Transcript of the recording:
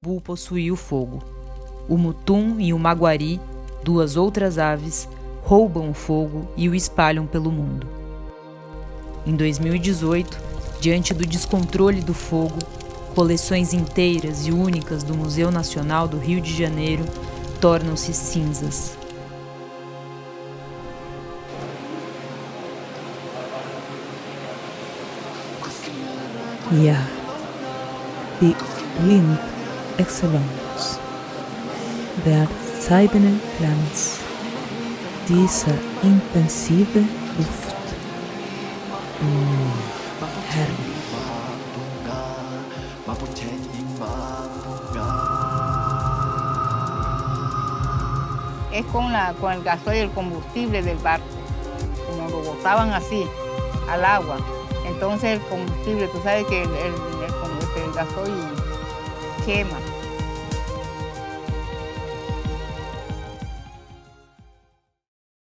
urubu possuía o fogo. O mutum e o maguari, duas outras aves, roubam o fogo e o espalham pelo mundo. Em 2018, diante do descontrole do fogo, coleções inteiras e únicas do Museu Nacional do Rio de Janeiro tornam-se cinzas. Ja, die Windexcellence, der seidene Glanz, dieser intensive Duft. Herrlich. Es con el gasoil y el combustible del barco, como lo botaban así, al agua. Entonces el combustible, tú sabes que el gasoil quema.